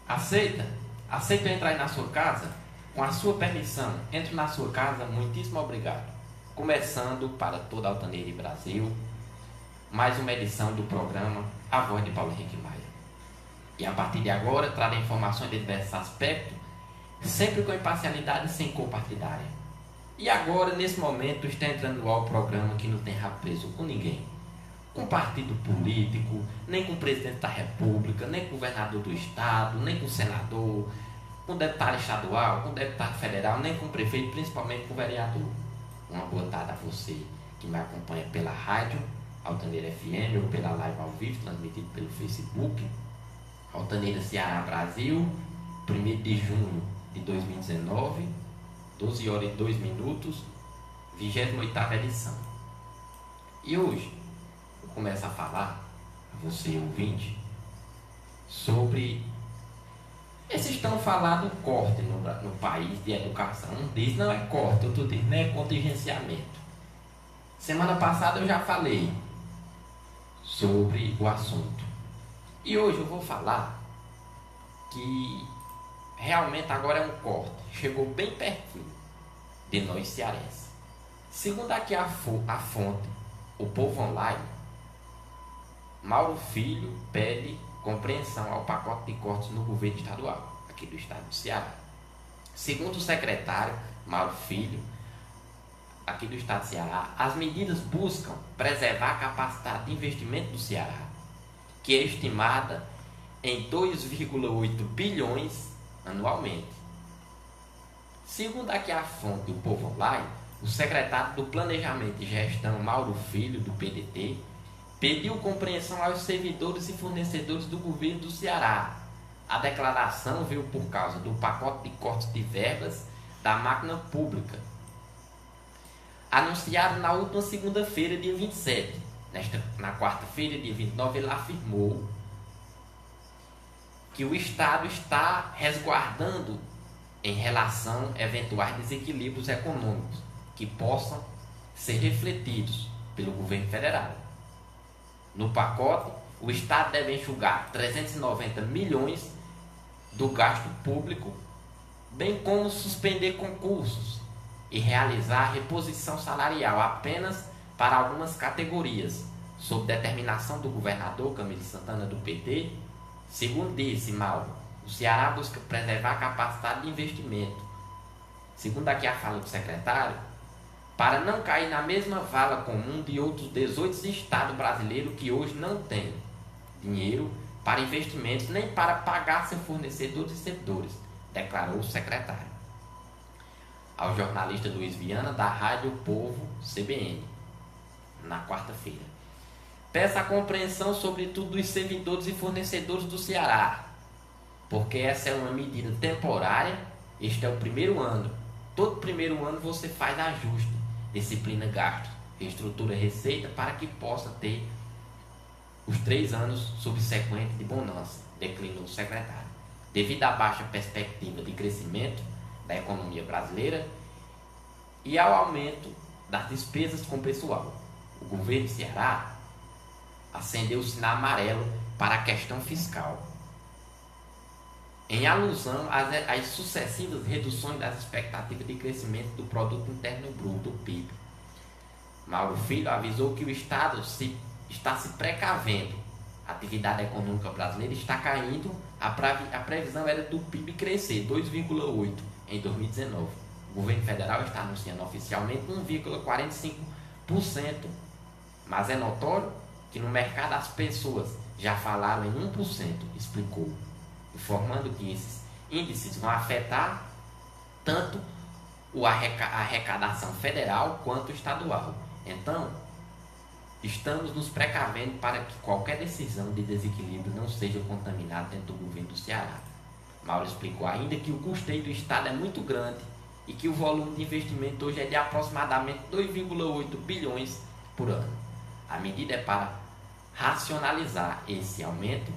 Aceita? Aceita eu entrar aí na sua casa? Com a sua permissão, entro na sua casa, muitíssimo obrigado. Começando para toda a Altaneira e Brasil, mais uma edição do programa A Voz de Paulo Henrique Maia. E a partir de agora, trarei informações de diversos aspectos, sempre com imparcialidade e sem cor partidária. E agora, nesse momento, está entrando no ar o programa que não tem rabo preso com ninguém. Com partido político, nem com o presidente da República, nem com o governador do estado, nem com o senador, com o deputado estadual, com o deputado federal, nem com o prefeito, principalmente com o vereador. Uma boa tarde a você que me acompanha pela rádio Altaneira FM ou pela live ao vivo, transmitido pelo Facebook. Altaneira Ceará Brasil, 1º de junho de 2019, 12 horas e 2 minutos, 28ª edição. E hoje eu começo a falar a você, ouvinte, sobre esses tão falado corte no país de educação. Um diz não é corte, outro diz não é contingenciamento. Semana passada eu já falei sobre o assunto. E hoje eu vou falar que realmente agora é um corte. Chegou bem pertinho de nós cearenses. Segundo aqui a fonte, o Povo Online, Mauro Filho pede compreensão ao pacote de cortes no governo estadual, aqui do estado do Ceará. Segundo o secretário Mauro Filho, aqui do estado do Ceará, as medidas buscam preservar a capacidade de investimento do Ceará, que é estimada em 2,8 bilhões anualmente. Segundo aqui a fonte do Povo Online, o secretário do Planejamento e Gestão, Mauro Filho, do PDT, pediu compreensão aos servidores e fornecedores do governo do Ceará. A declaração veio por causa do pacote de cortes de verbas da máquina pública, anunciado na última segunda-feira, dia 27. Na quarta-feira, dia 29, ele afirmou que o Estado está resguardando em relação a eventuais desequilíbrios econômicos que possam ser refletidos pelo governo federal. No pacote, o Estado deve enxugar 390 milhões do gasto público, bem como suspender concursos e realizar reposição salarial apenas para algumas categorias, sob determinação do governador Camilo Santana, do PT. Segundo disse Mauro, o Ceará busca preservar a capacidade de investimento. Segundo aqui a fala do secretário, para não cair na mesma vala comum de outros 18 estados brasileiros que hoje não têm dinheiro para investimentos nem para pagar seus fornecedores e servidores, declarou o secretário ao jornalista Luiz Viana, da Rádio Povo CBN, na quarta-feira. Peça a compreensão, sobretudo, dos servidores e fornecedores do Ceará, porque essa é uma medida temporária. Este é o primeiro ano. Todo primeiro ano você faz ajuste, disciplina gasto, estrutura receita, para que possa ter os 3 anos subsequentes de bonança, declinou o secretário. Devido à baixa perspectiva de crescimento da economia brasileira e ao aumento das despesas com pessoal, o governo do Ceará acendeu o sinal amarelo para a questão fiscal, em alusão às sucessivas reduções das expectativas de crescimento do Produto Interno Bruto, do PIB. Mauro Filho avisou que o Estado está se precavendo. A atividade econômica brasileira está caindo. A previsão era do PIB crescer 2,8% em 2019. O governo federal está anunciando oficialmente 1,45%. Mas é notório que no mercado as pessoas já falaram em 1%, explicou, informando que esses índices vão afetar tanto a arrecadação federal quanto estadual. Então, estamos nos precavendo para que qualquer decisão de desequilíbrio não seja contaminada dentro do governo do Ceará. Mauro explicou ainda que o custeio do Estado é muito grande e que o volume de investimento hoje é de aproximadamente 2,8 bilhões por ano. A medida é para racionalizar esse aumento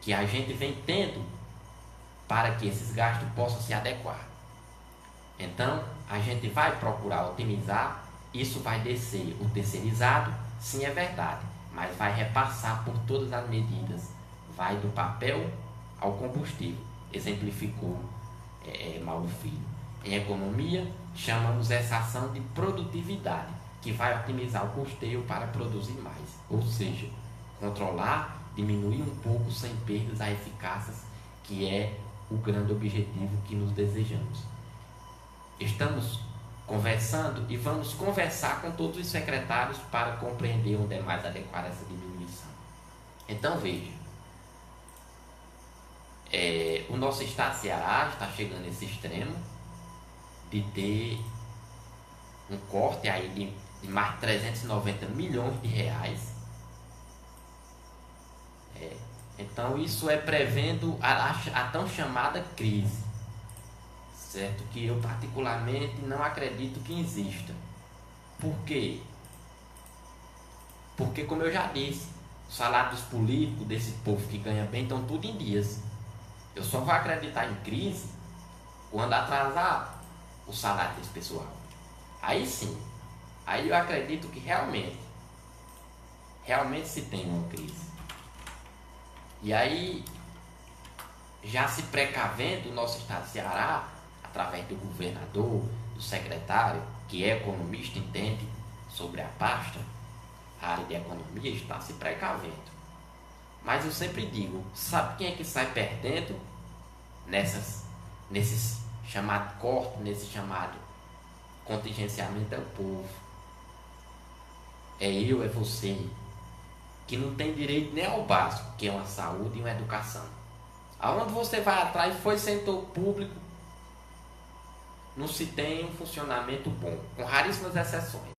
que a gente vem tendo para que esses gastos possam se adequar. Então, a gente vai procurar otimizar. Isso vai descer o terceirizado, sim, é verdade, mas vai repassar por todas as medidas. Vai do papel ao combustível, exemplificou Mauro Filho. Em economia, chamamos essa ação de produtividade, que vai otimizar o custeio para produzir mais, ou seja, controlar, diminuir um pouco sem perdas a eficácia, que é o grande objetivo que nos desejamos. Estamos conversando e vamos conversar com todos os secretários para compreender onde é mais adequada essa diminuição. Então veja, o nosso estado de Ceará está chegando a esse extremo de ter um corte aí de mais de 390 milhões de reais. Então isso é prevendo a tão chamada crise, certo? Que eu particularmente não acredito que exista. Por quê? Porque, como eu já disse, o salário dos políticos, desse povo que ganha bem, estão tudo em dias. Eu só vou acreditar em crise quando atrasar o salário desse pessoal. Aí sim, aí eu acredito que realmente se tem uma crise. E aí, já se precavendo, o nosso estado de Ceará, através do governador, do secretário, que é economista, entende sobre a pasta, a área de economia, está se precavendo. Mas eu sempre digo, sabe quem é que sai perdendo nesses chamados cortes, nesse chamado contingenciamento? É o povo. É eu, é você, que não tem direito nem ao básico, que é uma saúde e uma educação. Aonde você vai atrás, foi setor público, não se tem um funcionamento bom, com raríssimas exceções.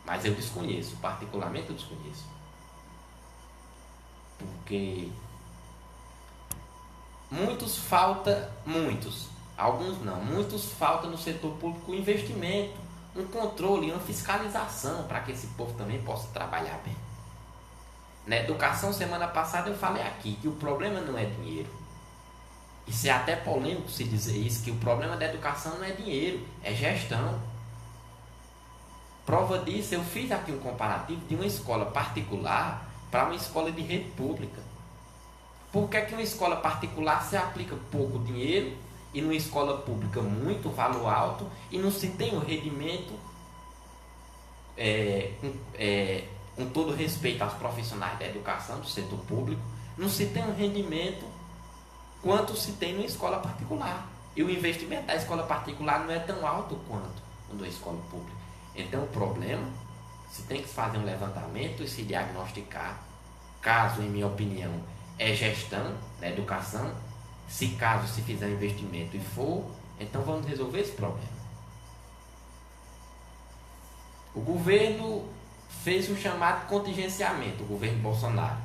Mas eu desconheço, particularmente eu desconheço. Porque muitos alguns não, muitos falta no setor público investimento, um controle, uma fiscalização para que esse povo também possa trabalhar bem. Na educação, semana passada eu falei aqui que o problema não é dinheiro. Isso é até polêmico se dizer isso, que o problema da educação não é dinheiro, é gestão. Prova disso, eu fiz aqui um comparativo de uma escola particular para uma escola de rede pública. Por que uma escola particular se aplica pouco dinheiro e numa escola pública muito valor alto e não se tem o rendimento, com todo respeito aos profissionais da educação do setor público, não se tem um rendimento quanto se tem numa escola particular. E o investimento da escola particular não é tão alto quanto o da escola pública. Então o problema, se tem que fazer um levantamento e se diagnosticar, caso, em minha opinião, é gestão da educação, se caso se fizer um investimento e for, então vamos resolver esse problema. O governo fez o chamado contingenciamento, o governo Bolsonaro,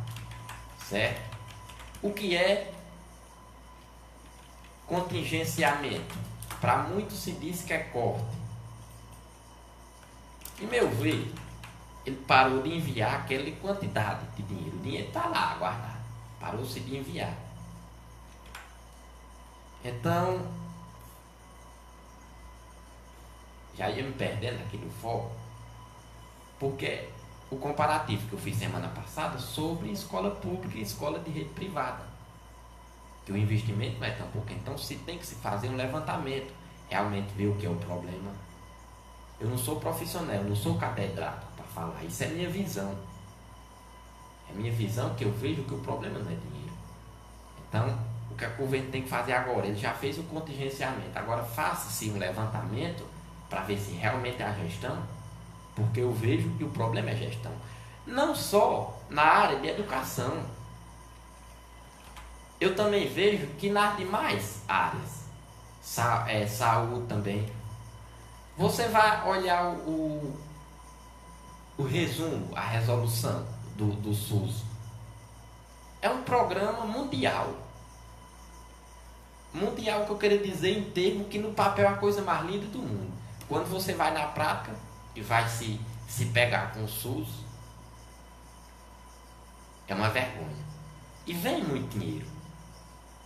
certo? O que é contingenciamento? Para muitos se diz que é corte. Em meu ver, ele parou de enviar aquela quantidade de dinheiro. O dinheiro está lá guardado. Parou-se de enviar. Então, já ia me perdendo aqui no foco, porque o comparativo que eu fiz semana passada sobre escola pública e escola de rede privada, que o investimento não é tão pouco. Então, se tem que se fazer um levantamento, realmente ver o que é o problema. Eu não sou profissional, eu não sou catedrático para falar, isso é minha visão. É minha visão, que eu vejo que o problema não é dinheiro. Então, o que o governo tem que fazer agora? Ele já fez o contingenciamento, agora faça-se um levantamento para ver se realmente é a gestão, porque eu vejo que o problema é gestão. Não só na área de educação, eu também vejo que nas demais áreas, saúde também. Você vai olhar o resumo, a resolução do SUS. É um programa mundial. Mundial, que eu quero dizer em termos que no papel é a coisa mais linda do mundo. Quando você vai na prática e vai se pegar com o SUS, é uma vergonha. E vem muito dinheiro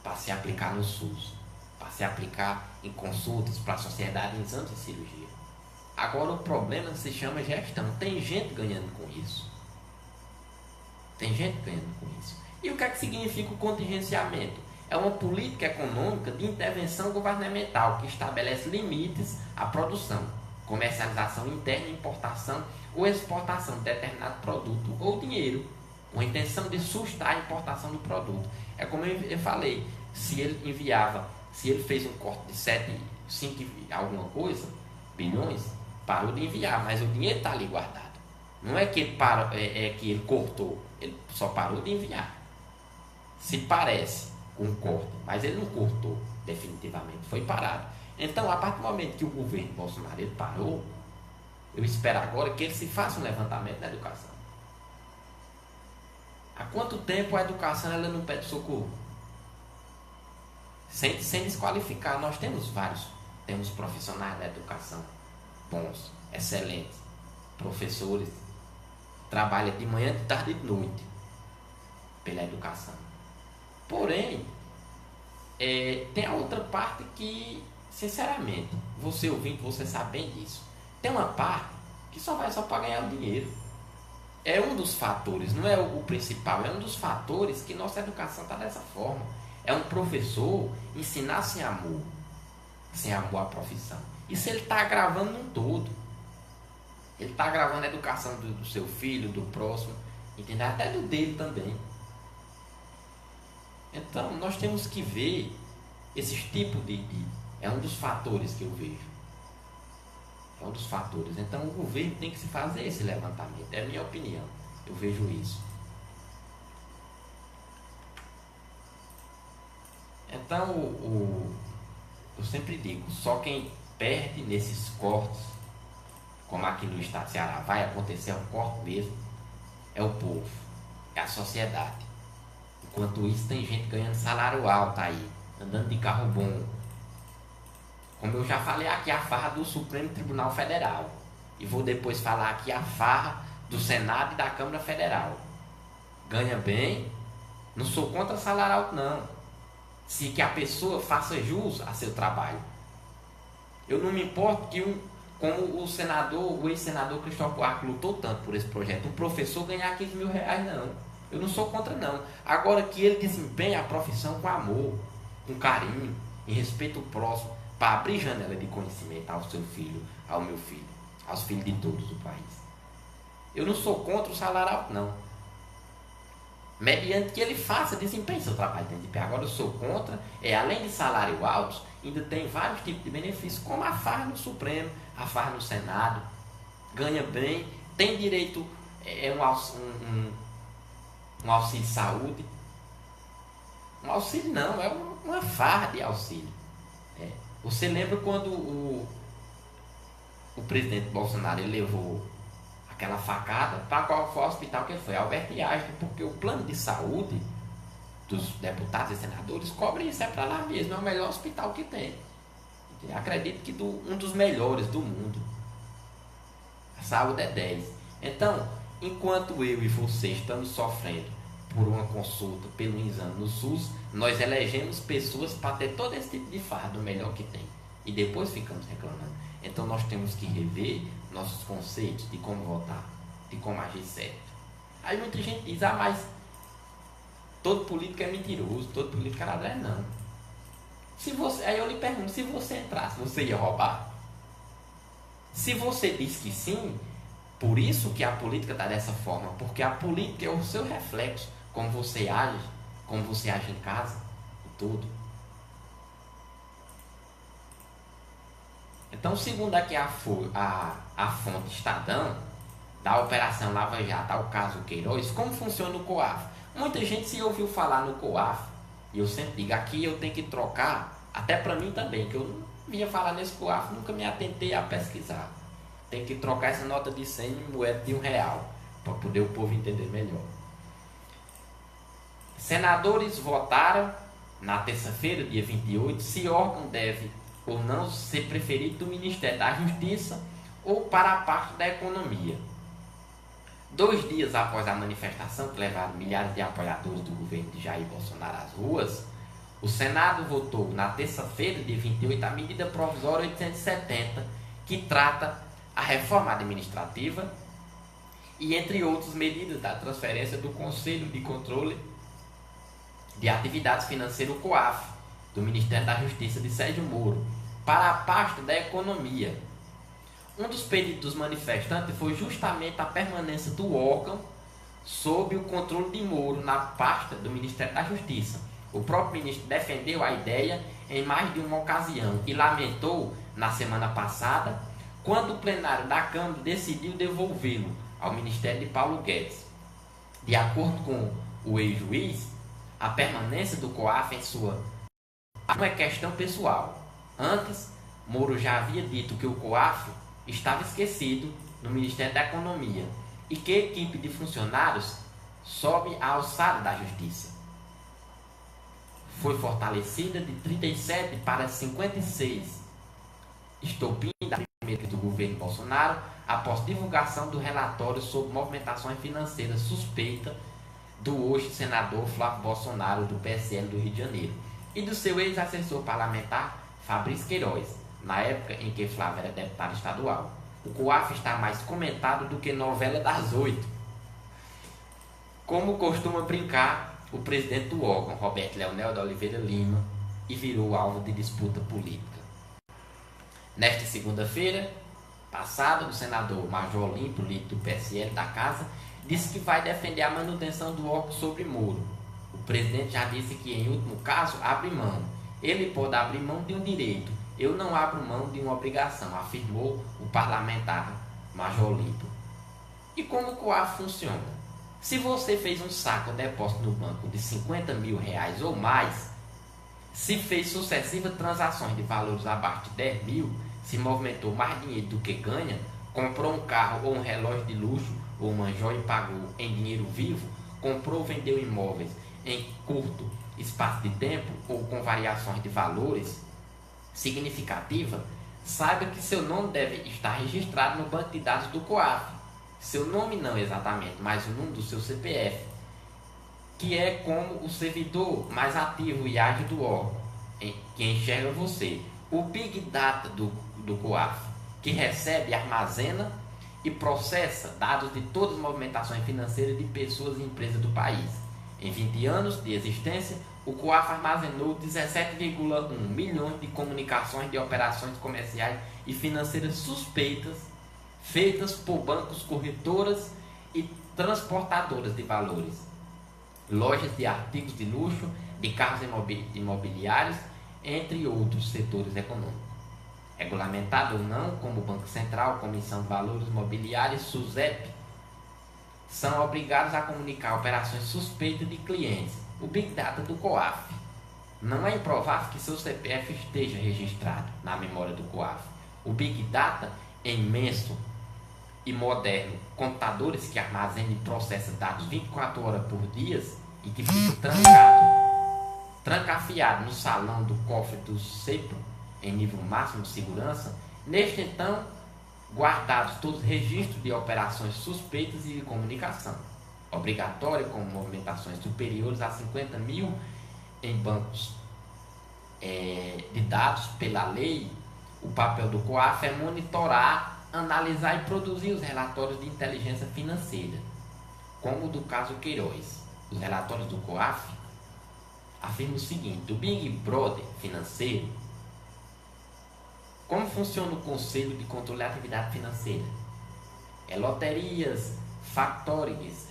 para se aplicar no SUS, para se aplicar em consultas para a sociedade, em exames e cirurgia. Agora o problema se chama gestão. Tem gente ganhando com isso. Tem gente ganhando com isso. E o que é que significa o contingenciamento? É uma política econômica de intervenção governamental que estabelece limites à produção, comercialização interna, importação ou exportação de determinado produto ou dinheiro, com a intenção de sustentar a importação do produto. É como eu falei, se ele fez um corte de 5 alguma coisa, bilhões, parou de enviar, mas o dinheiro está ali guardado. Não é que ele parou, que ele cortou, ele só parou de enviar. Se parece com um corte, mas ele não cortou definitivamente, foi parado. Então, a partir do momento que o governo Bolsonaro ele parou, eu espero agora que ele se faça um levantamento da educação. Há quanto tempo a educação ela não pede socorro? Sem desqualificar, nós temos profissionais da educação bons, excelentes, professores, trabalham de manhã, de tarde e de noite pela educação. Porém, tem a outra parte que, sinceramente, você ouvindo, você sabe bem disso. Tem uma parte que só vai para ganhar o dinheiro. É um dos fatores, não é o principal, é um dos fatores que nossa educação está dessa forma. É um professor ensinar sem amor à profissão. Isso ele está agravando num todo. Ele está agravando a educação do seu filho, do próximo, entendeu? Até do dele também. Então, nós temos que ver esses tipos é um dos fatores que eu vejo. É um dos fatores. Então, o governo tem que se fazer esse levantamento. É a minha opinião. Eu vejo isso. Então, eu sempre digo, só quem perde nesses cortes, como aqui no estado do Ceará vai acontecer um corte mesmo, é o povo, é a sociedade. Enquanto isso, tem gente ganhando salário alto aí, andando de carro bom. Como eu já falei aqui, a farra do Supremo Tribunal Federal. E vou depois falar aqui a farra do Senado e da Câmara Federal. Ganha bem, não sou contra salário alto não. Se que a pessoa faça jus a seu trabalho. Eu não me importo que como o ex-senador Cristóvão Buarque lutou tanto por esse projeto, um professor ganhar 15 mil reais não. Eu não sou contra não. Agora que ele desempenha a profissão com amor, com carinho, em respeito ao próximo, para abrir janela de conhecimento ao seu filho, ao meu filho, aos filhos de todos do país. Eu não sou contra o salário alto não. Mediante que ele faça, desempenhe seu trabalho dentro de pé. Agora eu sou contra, além de salário alto, ainda tem vários tipos de benefícios, como a farra no Supremo, a farra no Senado, ganha bem, tem direito um auxílio de saúde. Um auxílio não, é uma farra de auxílio. Você lembra quando o presidente Bolsonaro ele levou aquela facada, para qual foi o hospital que ele foi? Albert Einstein, porque o plano de saúde dos deputados e senadores cobre isso, é para lá mesmo, é o melhor hospital que tem. Acredito que um dos melhores do mundo. A saúde é 10. Então, enquanto eu e você estamos sofrendo por uma consulta, pelo exame no SUS, nós elegemos pessoas para ter todo esse tipo de fardo, o melhor que tem. E depois ficamos reclamando. Então nós temos que rever nossos conceitos de como votar, de como agir certo. Aí muita gente diz, mas todo político é mentiroso, todo político é ladrão. Não. Aí eu lhe pergunto, se você entrasse, você ia roubar? Se você diz que sim, por isso que a política está dessa forma, porque a política é o seu reflexo, como você age em casa, e tudo. Então, segundo aqui a fonte Estadão, da Operação Lava Jato ao caso Queiroz, como funciona o COAF? Muita gente se ouviu falar no COAF, e eu sempre digo, aqui eu tenho que trocar, até para mim também, que eu não vinha falar nesse COAF, nunca me atentei a pesquisar. Tem que trocar essa nota de 100 em moeda de R$1, para poder o povo entender melhor. Senadores votaram na terça-feira, dia 28, se órgão deve ou não ser preferido do Ministério da Justiça ou para a parte da economia. 2 dias após a manifestação que levaram milhares de apoiadores do governo de Jair Bolsonaro às ruas, o Senado votou na terça-feira, dia 28, a medida provisória 870, que trata a reforma administrativa e, entre outras medidas, da transferência do Conselho de Controle de Atividades Financeiras, o COAF, do Ministério da Justiça de Sérgio Moro, para a pasta da Economia. Um dos pedidos dos manifestantes foi justamente a permanência do órgão sob o controle de Moro na pasta do Ministério da Justiça. O próprio ministro defendeu a ideia em mais de uma ocasião e lamentou, na semana passada, quando o plenário da Câmara decidiu devolvê-lo ao Ministério de Paulo Guedes. De acordo com o ex-juiz, a permanência do COAF em sua não é questão pessoal. Antes, Moro já havia dito que o COAF estava esquecido no Ministério da Economia e que a equipe de funcionários sobe à alçada da Justiça. Foi fortalecida de 37 para 56, estopim da primeira do governo Bolsonaro, após divulgação do relatório sobre movimentações financeiras suspeita do hoje senador Flávio Bolsonaro, do PSL do Rio de Janeiro, e do seu ex-assessor parlamentar Fabrício Queiroz, na época em que Flávio era deputado estadual. O COAF está mais comentado do que novela das 8. Como costuma brincar o presidente do órgão, Roberto Leonel da Oliveira Lima, e virou alvo de disputa política. Nesta segunda-feira passada, o senador Major Olímpio, líder do PSL da Casa, disse que vai defender a manutenção do órgão sobre Moro. O presidente já disse que, em último caso, abre mão. Ele pode abrir mão de um direito. Eu não abro mão de uma obrigação, afirmou o parlamentar Major Olímpio. E como o COAF funciona? Se você fez um saque ou depósito no banco de R$50 mil ou mais, se fez sucessivas transações de valores abaixo de 10 mil, se movimentou mais dinheiro do que ganha, comprou um carro ou um relógio de luxo ou uma joia e pagou em dinheiro vivo, comprou ou vendeu imóveis em curto espaço de tempo ou com variações de valores significativa, saiba que seu nome deve estar registrado no banco de dados do COAF. Seu nome não exatamente, mas o número do seu CPF, que é como o servidor mais ativo e ágil do órgão, que enxerga você. O Big Data do COAF, que recebe, armazena e processa dados de todas as movimentações financeiras de pessoas e empresas do país. Em 20 anos de existência, o COAF armazenou 17,1 milhões de comunicações de operações comerciais e financeiras suspeitas feitas por bancos, corretoras e transportadoras de valores, lojas de artigos de luxo, de carros imobiliários, entre outros setores econômicos. Regulamentado ou não, como o Banco Central, Comissão de Valores Mobiliários, SUSEP, são obrigados a comunicar operações suspeitas de clientes. O Big Data do COAF. Não é improvável que seu CPF esteja registrado na memória do COAF. O Big Data é imenso e moderno. Computadores que armazenam e processam dados 24 horas por dia e que ficam trancafiado no salão do cofre do CEPRO em nível máximo de segurança. Neste então, guardados todos os registros de operações suspeitas e de comunicação obrigatória, com movimentações superiores a 50 mil em bancos de dados pela lei. O papel do COAF é monitorar, analisar e produzir os relatórios de inteligência financeira, como o do caso Queiroz. Os relatórios do COAF afirmam o seguinte: o Big Brother financeiro. Como funciona o Conselho de Controle da Atividade Financeira? Loterias, factorings,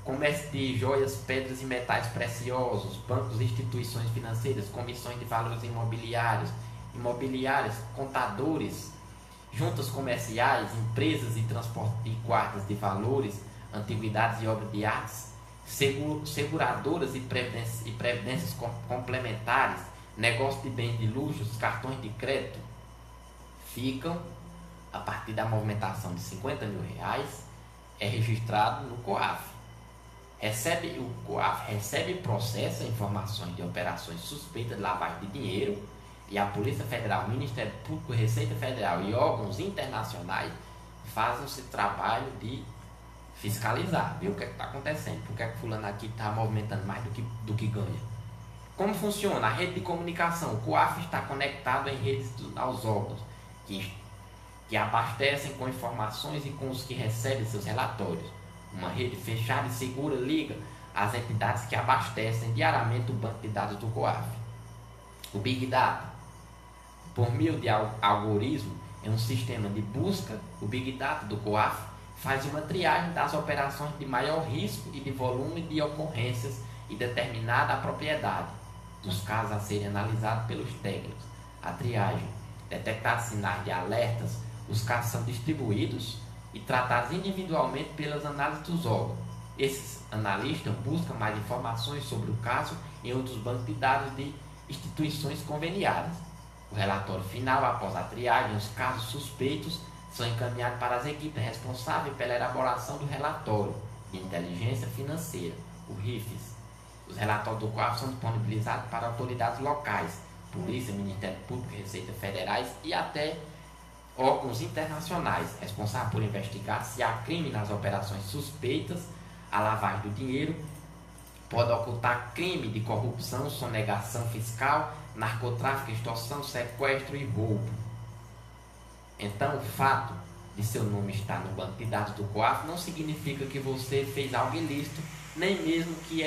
comércio de joias, pedras e metais preciosos, bancos e instituições financeiras, comissões de valores imobiliários, contadores, juntas comerciais, empresas de transporte de guardas de valores, antiguidades e obras de artes, seguradoras e previdências complementares, negócio de bens de luxo, cartões de crédito, ficam, a partir da movimentação de R$50 mil, é registrado no COAF. O COAF recebe e processa informações de operações suspeitas de lavagem de dinheiro, e a Polícia Federal, Ministério Público, Receita Federal e órgãos internacionais fazem esse trabalho de fiscalizar, ver o que está acontecendo, por que fulano aqui está movimentando mais do que ganha. Como funciona? A rede de comunicação. O COAF está conectado em redes aos órgãos que abastecem com informações e com os que recebem seus relatórios. Uma rede fechada e segura liga as entidades que abastecem diariamente o banco de dados do COAF. O Big Data, por meio de algoritmo, é um sistema de busca. O Big Data do COAF faz uma triagem das operações de maior risco e de volume de ocorrências e determinada a propriedade dos casos a serem analisados pelos técnicos. A triagem, detectar sinais de alertas, os casos são distribuídos e tratados individualmente pelas análises dos órgãos. Esses analistas buscam mais informações sobre o caso em outros bancos de dados de instituições conveniadas. O relatório final, após a triagem, os casos suspeitos são encaminhados para as equipes responsáveis pela elaboração do relatório de inteligência financeira, o RIFIS. Os relatórios do COAF são disponibilizados para autoridades locais, Polícia, Ministério Público, Receita Federais e até órgãos internacionais, responsáveis por investigar se há crime nas operações suspeitas, a lavagem do dinheiro, pode ocultar crime de corrupção, sonegação fiscal, narcotráfico, extorsão, sequestro e roubo. Então, o fato de seu nome estar no banco de dados do COAF não significa que você fez algo ilícito, nem mesmo que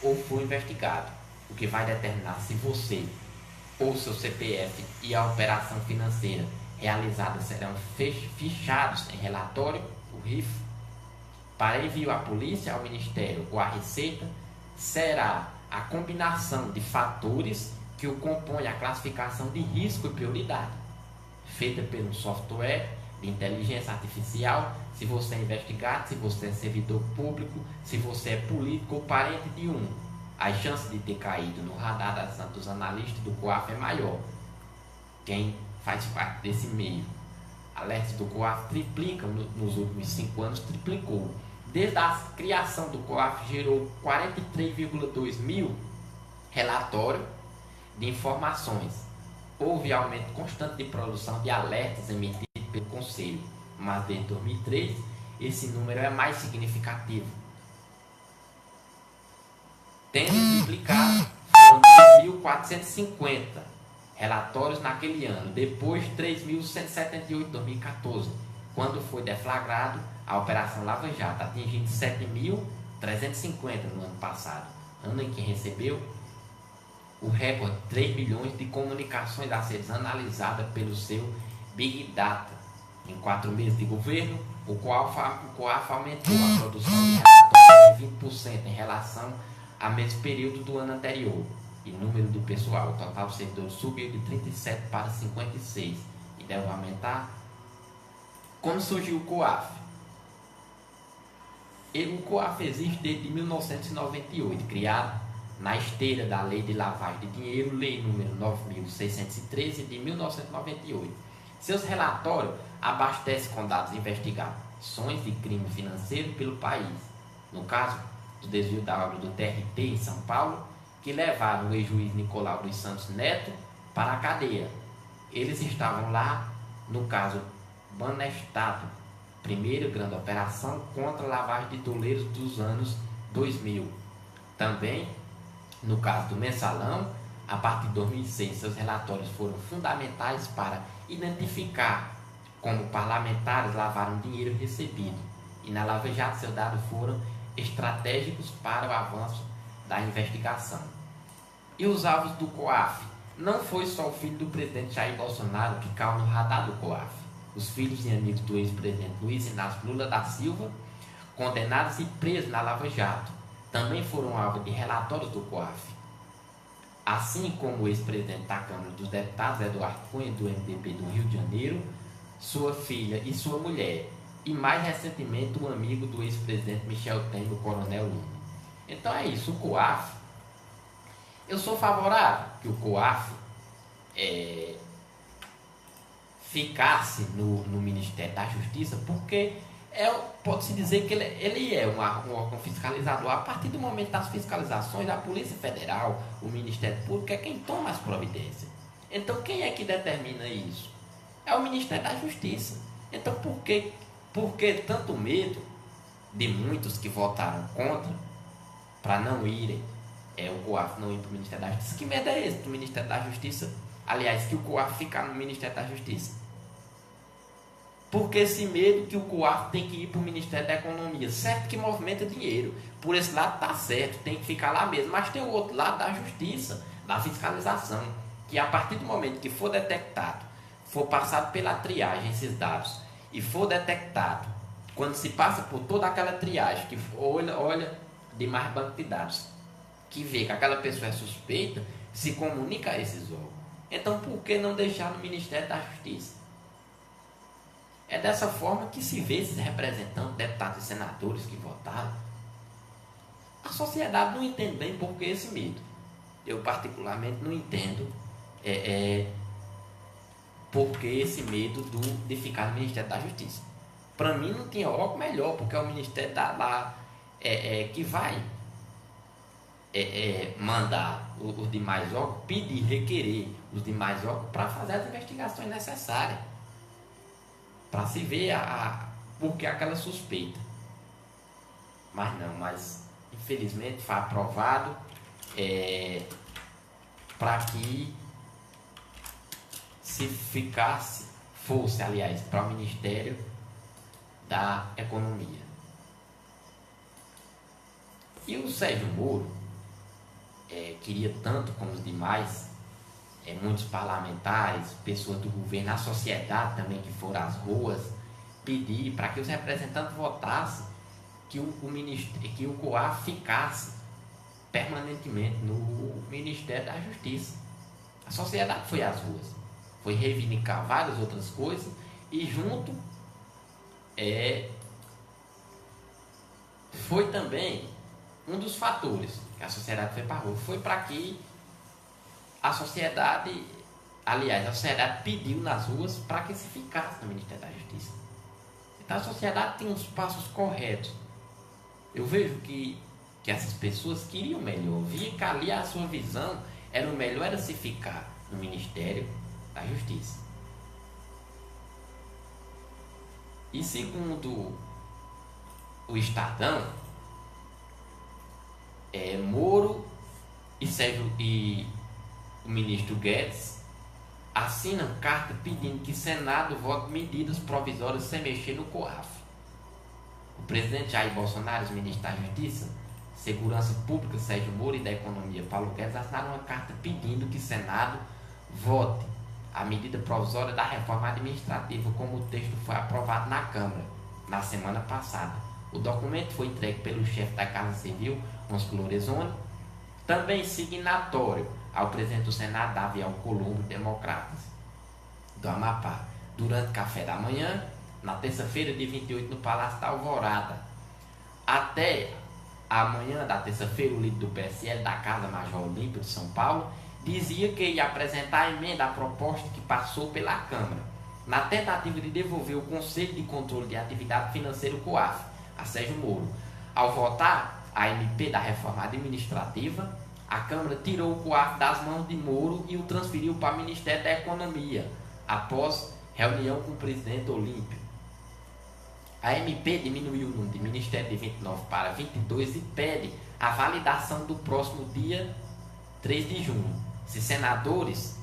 ou foi investigado. O que vai determinar se você ou seu CPF e a operação financeira realizada serão fichados em relatório, o RIF, para envio à polícia, ao Ministério ou à Receita, será a combinação de fatores que o compõem a classificação de risco e prioridade, feita pelo software de inteligência artificial, se você é investigado, se você é servidor público, se você é político ou parente de um. As chances de ter caído no radar dos analistas do COAF é maior. Quem faz parte desse meio. Alertas do COAF triplica nos últimos 5 anos, triplicou. Desde a criação do COAF, gerou 43,2 mil relatórios de informações. Houve aumento constante de produção de alertas emitidos pelo Conselho, mas desde 2003 esse número é mais significativo, tendo triplicado. Foram 3.450 relatórios naquele ano, depois 3.178 em 2014, quando foi deflagrado a Operação Lava Jato, atingindo 7.350 no ano passado, ano em que recebeu o recorde de 3 milhões de comunicações a serem analisadas pelo seu Big Data. Em 4 meses de governo, o COAF aumentou a produção de relatórios em 20% em relação ao mesmo período do ano anterior. E o número de pessoal, o total de servidores subiu de 37 para 56 e deve aumentar. Como surgiu o COAF? O COAF existe desde 1998, criado na esteira da Lei de Lavagem de Dinheiro, Lei número 9.613 de 1998. Seus relatórios abastecem com dados investigações de crime financeiro pelo país. No caso do desvio da obra do TRT em São Paulo, que levaram o ex-juiz Nicolau dos Santos Neto para a cadeia. Eles estavam lá no caso Banestado, primeira grande operação contra a lavagem de doleiros dos anos 2000. Também, no caso do Mensalão, a partir de 2006, seus relatórios foram fundamentais para identificar como parlamentares lavaram dinheiro recebido. E na Lava Jato, seus dados foram estratégicos para o avanço da investigação. E os alvos do COAF? Não foi só o filho do presidente Jair Bolsonaro que caiu no radar do COAF. Os filhos e amigos do ex-presidente Luiz Inácio Lula da Silva, condenados e presos na Lava Jato, também foram alvo de relatórios do COAF. Assim como o ex-presidente da Câmara dos Deputados, Eduardo Cunha, do MDB do Rio de Janeiro, sua filha e sua mulher, e mais recentemente um amigo do ex-presidente Michel Temer, o Coronel Lula. Então é isso, o COAF. Eu sou favorável que o COAF ficasse no Ministério da Justiça, porque pode-se dizer que ele é um órgão fiscalizador. A partir do momento das fiscalizações, a Polícia Federal, o Ministério Público é quem toma as providências. Então quem é que determina isso? É o Ministério da Justiça. Então por que tanto medo de muitos que votaram contra para não irem, o COAF não ir para o Ministério da Justiça? Que medo é esse do Ministério da Justiça? Aliás, que o COAF ficar no Ministério da Justiça? Porque esse medo que o COAF tem que ir para o Ministério da Economia, certo que movimenta dinheiro, por esse lado tá certo, tem que ficar lá mesmo, mas tem o outro lado da justiça, da fiscalização, que a partir do momento que for detectado, for passado pela triagem esses dados, e for detectado, quando se passa por toda aquela triagem, que olha de mais banco de dados, que vê que aquela pessoa é suspeita, se comunica a esses órgãos. Então por que não deixar no Ministério da Justiça? É dessa forma que se vê esses representantes, deputados e senadores que votaram. A sociedade não entende bem por que esse medo. Eu particularmente não entendo por que esse medo de ficar no Ministério da Justiça. Para mim não tinha órgão melhor, porque é o Ministério lá que vai mandar os demais órgãos, pedir, requerer os demais órgãos para fazer as investigações necessárias. Para se ver por que aquela suspeita. Mas infelizmente foi aprovado para que se fosse para o Ministério da Economia. E o Sérgio Moro queria tanto como os demais, muitos parlamentares, pessoas do governo, a sociedade também que foram às ruas pedir para que os representantes votassem que o COAF ficasse permanentemente no Ministério da Justiça. A sociedade foi às ruas, foi reivindicar várias outras coisas e junto foi também um dos fatores que a sociedade foi para a rua, foi para que a sociedade pediu nas ruas para que se ficasse no Ministério da Justiça. Então a sociedade tem uns passos corretos. Eu vejo que essas pessoas queriam melhor, via que ali a sua visão era o melhor era se ficar no Ministério da Justiça. E segundo o Estadão, Moro e o ministro Guedes assinam carta pedindo que o Senado vote medidas provisórias sem mexer no COAF. O presidente Jair Bolsonaro, os ministros da Justiça, Segurança Pública, Sérgio Moro, e da Economia, Paulo Guedes, assinaram uma carta pedindo que o Senado vote a medida provisória da reforma administrativa, como o texto foi aprovado na Câmara na semana passada. O documento foi entregue pelo chefe da Casa Civil, Ângelo Lorenzoni, também signatório ao presidente do Senado, Davi Alcolumbre, Democratas do Amapá, durante café da manhã, na terça-feira de 28, no Palácio da Alvorada. Até amanhã da terça-feira, o líder do PSL da Casa Major Olímpio de São Paulo dizia que ia apresentar a emenda à proposta que passou pela Câmara, na tentativa de devolver o Conselho de Controle de Atividade Financeira, COAF, a Sérgio Moro. Ao votar a MP da reforma administrativa, a Câmara tirou o COAF das mãos de Moro e o transferiu para o Ministério da Economia, após reunião com o presidente Olímpio. A MP diminuiu o número de ministérios de 29 para 22 e pede a validação do próximo dia 3 de junho. Se senadores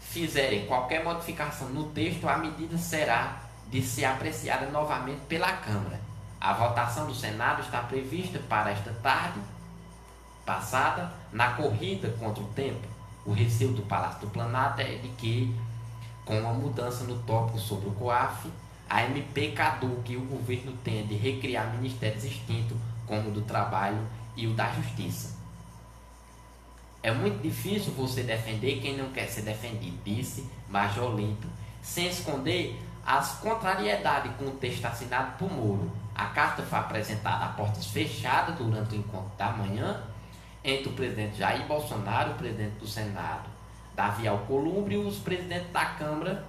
fizerem qualquer modificação no texto, a medida será de ser apreciada novamente pela Câmara. A votação do Senado está prevista para esta tarde passada, na corrida contra o tempo. O receio do Palácio do Planalto é de que, com a mudança no tópico sobre o COAF, a MP caduque e o governo tenha de recriar ministérios extintos, como o do Trabalho e o da Justiça. É muito difícil você defender quem não quer ser defendido, disse Major Olímpio, sem esconder as contrariedades com o texto assinado por Moro. A carta foi apresentada a portas fechadas durante o encontro da manhã entre o presidente Jair Bolsonaro, o presidente do Senado, Davi Alcolumbre, e os presidentes da Câmara,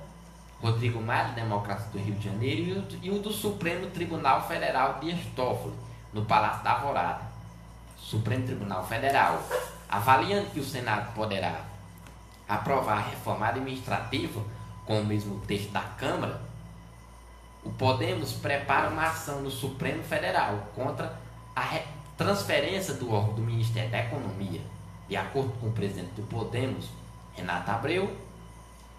Rodrigo Maia, Democratas do Rio de Janeiro, e o do Supremo Tribunal Federal, Dias Toffoli, no Palácio da Alvorada. Supremo Tribunal Federal, avaliando que o Senado poderá aprovar a reforma administrativa com o mesmo texto da Câmara, o Podemos prepara uma ação no Supremo Federal contra a transferência do órgão do Ministério da Economia. De acordo com o presidente do Podemos, Renato Abreu,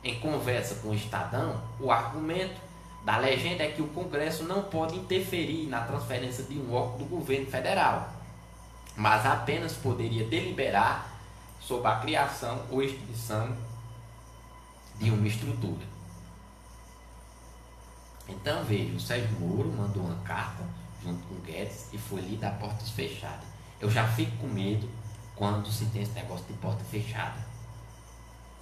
em conversa com o Estadão, o argumento da legenda é que o Congresso não pode interferir na transferência de um órgão do governo federal, mas apenas poderia deliberar sobre a criação ou extinção de uma estrutura. Então veja, o Sérgio Moro mandou uma carta junto com o Guedes e foi lida a portas fechadas. Eu já fico com medo quando se tem esse negócio de porta fechada,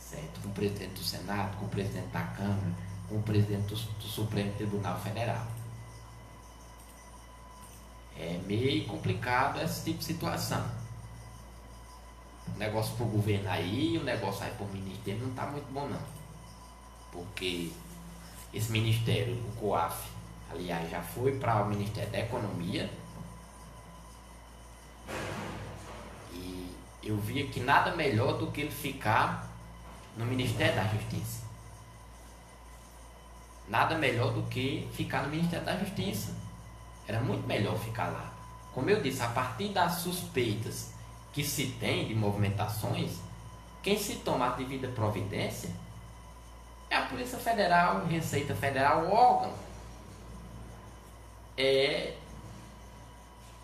certo? Com o presidente do Senado, com o presidente da Câmara, com o presidente do Supremo Tribunal Federal. É meio complicado esse tipo de situação. O negócio pro governo aí, o negócio aí pro ministério não tá muito bom não. Porque esse ministério, o COAF, aliás, já foi para o Ministério da Economia. E eu via que nada melhor do que ele ficar no Ministério da Justiça. Nada melhor do que ficar no Ministério da Justiça. Era muito melhor ficar lá. Como eu disse, a partir das suspeitas que se tem de movimentações, quem se toma a devida providência é a Polícia Federal, Receita Federal, o órgão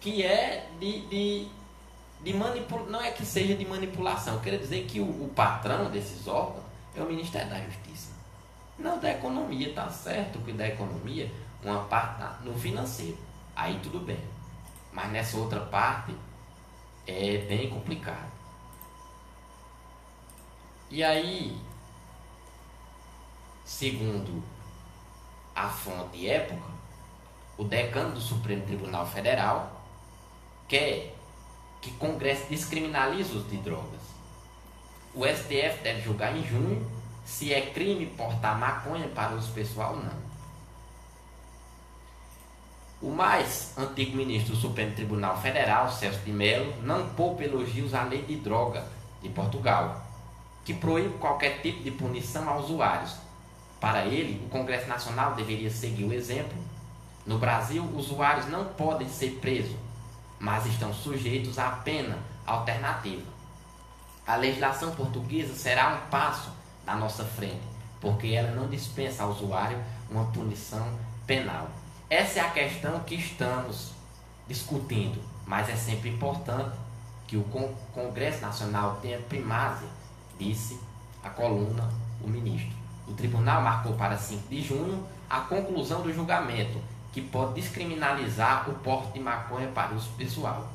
que é de manipulação. Não é que seja de manipulação, eu quero dizer que o patrão desses órgãos é o Ministério da Justiça. Não da economia, tá certo que da economia, uma parte no financeiro, aí tudo bem. Mas nessa outra parte é bem complicado. E aí, segundo a fonte Época, o decano do Supremo Tribunal Federal quer que o Congresso descriminalize o uso de drogas. O STF deve julgar em junho se é crime portar maconha para uso pessoal ou não. O mais antigo ministro do Supremo Tribunal Federal, Celso de Mello, não poupa elogios à lei de droga de Portugal, que proíbe qualquer tipo de punição a usuários. Para ele, o Congresso Nacional deveria seguir o exemplo. No Brasil, usuários não podem ser presos, mas estão sujeitos à pena alternativa. A legislação portuguesa será um passo na nossa frente, porque ela não dispensa ao usuário uma punição penal. Essa é a questão que estamos discutindo, mas é sempre importante que o Congresso Nacional tenha primázia, disse a coluna o ministro. O tribunal marcou para 5 de junho a conclusão do julgamento, que pode descriminalizar o porte de maconha para uso pessoal.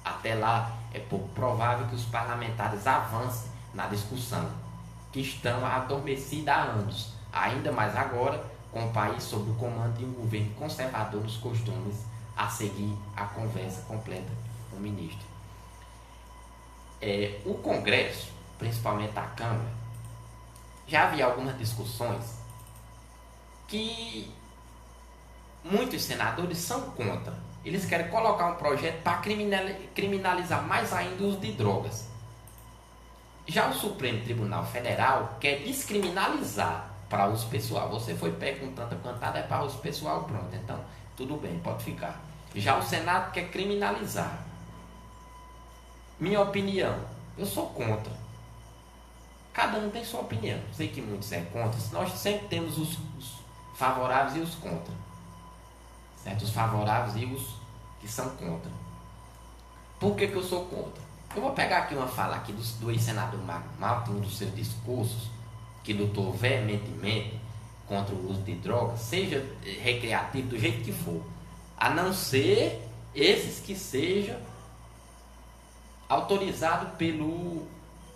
Até lá, é pouco provável que os parlamentares avancem na discussão, que estão adormecidos há anos, ainda mais agora, com o país sob o comando de um governo conservador nos costumes, a seguir a conversa completa com o ministro. O Congresso, principalmente a Câmara, já havia algumas discussões que muitos senadores são contra. Eles querem colocar um projeto para criminalizar mais ainda o uso de drogas. Já o Supremo Tribunal Federal quer descriminalizar para uso pessoal. Você foi pego com tanta cantada, é para uso pessoal, pronto. Então, tudo bem, pode ficar. Já o Senado quer criminalizar. Minha opinião, eu sou contra. Cada um tem sua opinião. Sei que muitos é contra. Nós sempre temos os favoráveis e os contra. Certo? Os favoráveis e os que são contra. Por que eu sou contra? Eu vou pegar aqui uma fala aqui do ex-senador Magno Malta, um dos seus discursos, que lutou veementemente contra o uso de drogas, seja recreativo do jeito que for, a não ser esses que sejam autorizados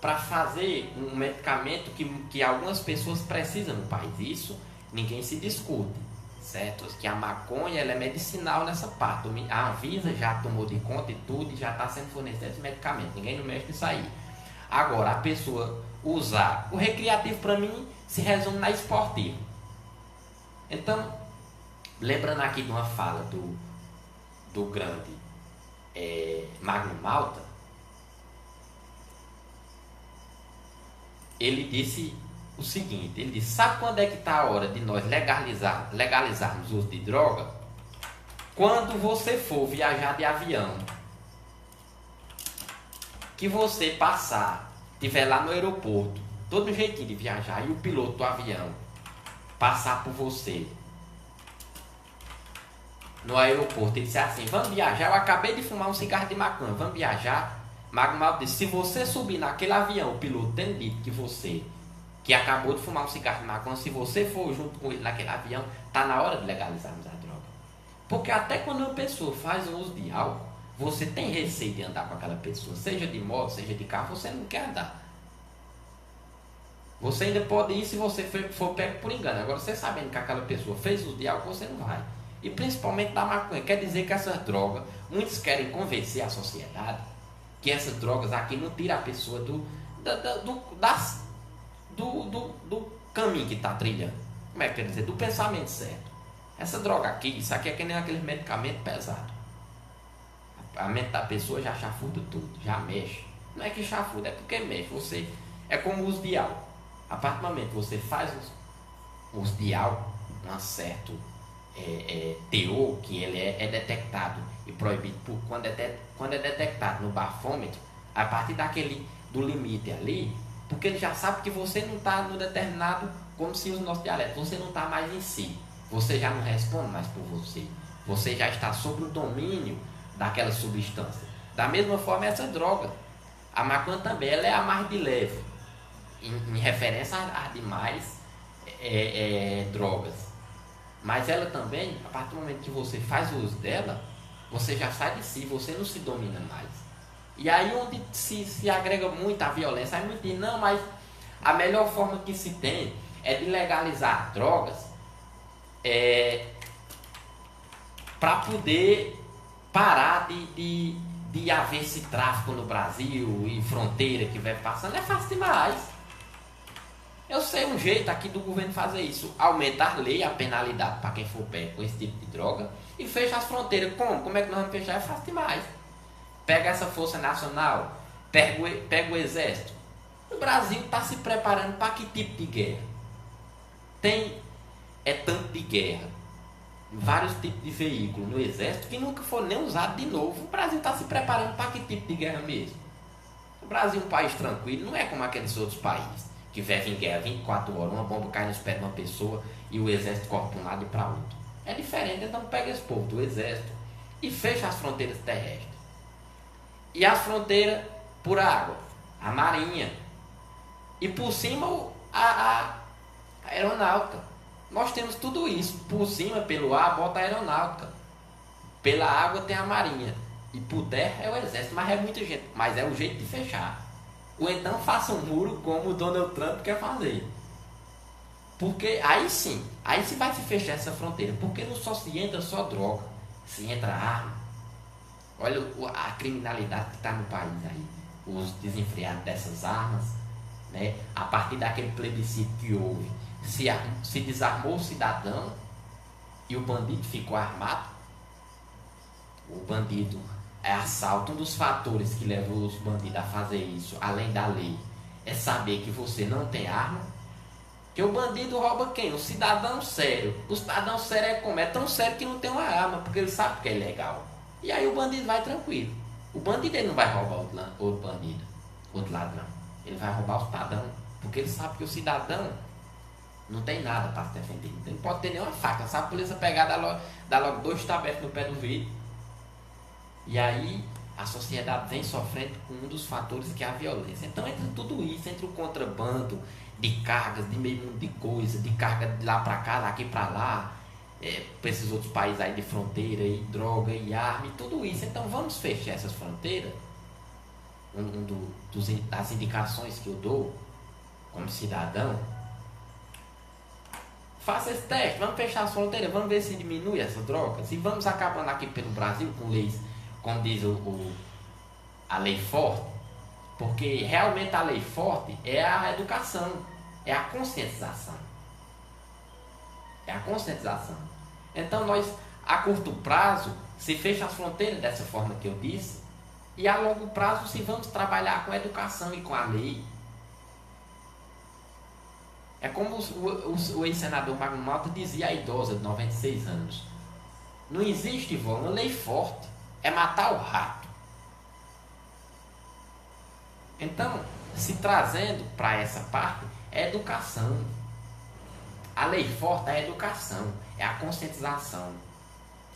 para fazer um medicamento que algumas pessoas precisam no país. Isso ninguém se discute, certo? Que a maconha ela é medicinal nessa parte. A Anvisa já tomou de conta e tudo, e já está sendo fornecido esse medicamento. Ninguém não mexe nisso aí. Agora, a pessoa usar o recreativo, para mim, se resume na esportiva. Então, lembrando aqui de uma fala do grande Magno Malta, ele disse o seguinte, ele disse: sabe quando é que está a hora de nós legalizarmos o uso de droga? Quando você for viajar de avião, que você estiver lá no aeroporto, todo jeitinho de viajar, e o piloto do avião passar por você no aeroporto, ele disse assim: vamos viajar, eu acabei de fumar um cigarro de maconha, vamos viajar. Magno Malta disse: se você subir naquele avião, o piloto tendo dito que você, que acabou de fumar um cigarro de maconha, se você for junto com ele naquele avião, tá na hora de legalizarmos a droga. Porque até quando uma pessoa faz o uso de álcool, você tem receio de andar com aquela pessoa, seja de moto, seja de carro, você não quer andar. Você ainda pode ir se você for pego por engano. Agora, você sabendo que aquela pessoa fez uso de álcool, você não vai. E principalmente da maconha. Quer dizer que essas drogas, muitos querem convencer a sociedade que essas drogas aqui não tiram a pessoa do caminho que está trilhando. Como é que quer dizer? Do pensamento certo. Essa droga aqui, isso aqui é que nem aquele medicamento pesado. A mente da pessoa já chafuda tudo, já mexe. Não é que chafuda, é porque mexe. Você, é como o uso de álcool. A partir do momento que você faz o uso de álcool, um certo teor, que ele é detectado e proibido quando é detectado no bafômetro, a partir do limite ali, porque ele já sabe que você não está no determinado, como se usa o nosso dialeto, você não está mais em si, você já não responde mais por você, você já está sob o domínio daquela substância. Da mesma forma, essa droga, a maconha também, ela é a mais de leve, em referência às demais drogas. Mas ela também, a partir do momento que você faz o uso dela, você já sai de si, você não se domina mais. E aí onde se agrega muito a violência, aí muito diz, não, mas a melhor forma que se tem é de legalizar drogas para poder parar de haver esse tráfico no Brasil e fronteira que vai passando. É fácil demais. Eu sei um jeito aqui do governo fazer isso: aumentar a lei, a penalidade para quem for pego com esse tipo de droga e fecha as fronteiras. Como é que nós vamos fechar? É fácil demais. Pega essa Força Nacional, pega o Exército. O Brasil está se preparando para que tipo de guerra? Tem tanto de guerra, vários tipos de veículos no Exército que nunca foram nem usados de novo. O Brasil está se preparando para que tipo de guerra mesmo? O Brasil é um país tranquilo, não é como aqueles outros países que vivem em guerra 24 horas, uma bomba cai nos pés de uma pessoa e o exército corre para um lado e para outro. É diferente. Então pega esse povo do exército e fecha as fronteiras terrestres. E as fronteiras por água, a marinha. E por cima a aeronáutica. Nós temos tudo isso. Por cima, pelo ar, bota a aeronáutica. Pela água tem a marinha. E por terra é o exército. Mas é muita gente. Mas é o jeito de fechar. Ou então faça um muro como o Donald Trump quer fazer. Porque aí sim vai se fechar essa fronteira. Porque não só se entra só droga, se entra arma. Olha a criminalidade que está no país aí. Os desenfreados dessas armas, né? A partir daquele plebiscito que houve, se desarmou o cidadão e o bandido ficou armado. O bandido é assalto. Um dos fatores que levou os bandidos a fazer isso, além da lei, é saber que você não tem arma. Que o bandido rouba quem? O cidadão sério. O cidadão sério é como? É tão sério que não tem uma arma, porque ele sabe que é ilegal. E aí o bandido vai tranquilo. O bandido ele não vai roubar outro bandido, outro ladrão. Ele vai roubar o cidadão, porque ele sabe que o cidadão não tem nada para se defender. Ele não pode ter nenhuma faca. Se a polícia pegar, dá logo 2 tabetes no pé do vidro. E aí a sociedade vem sofrendo com um dos fatores que é a violência. Então entra tudo isso, entra o contrabando de cargas, de meio mundo de coisa, de carga de lá para cá, daqui para lá, para esses outros países aí de fronteira, e droga, e arma, e tudo isso. Então vamos fechar essas fronteiras. Das indicações que eu dou como cidadão, faça esse teste, vamos fechar as fronteiras, vamos ver se diminui essas drogas, e vamos acabando aqui pelo Brasil com leis, como diz a lei forte, porque realmente a lei forte é a educação, é a conscientização. É a conscientização. Então nós, a curto prazo, se fecha as fronteiras dessa forma que eu disse, e a longo prazo se vamos trabalhar com a educação e com a lei. É como o ex-senador Magno Malta dizia à idosa de 96 anos: não existe, vó, uma lei forte, é matar o rato. Então, se trazendo para essa parte, é educação. A lei forte é a educação, é a conscientização.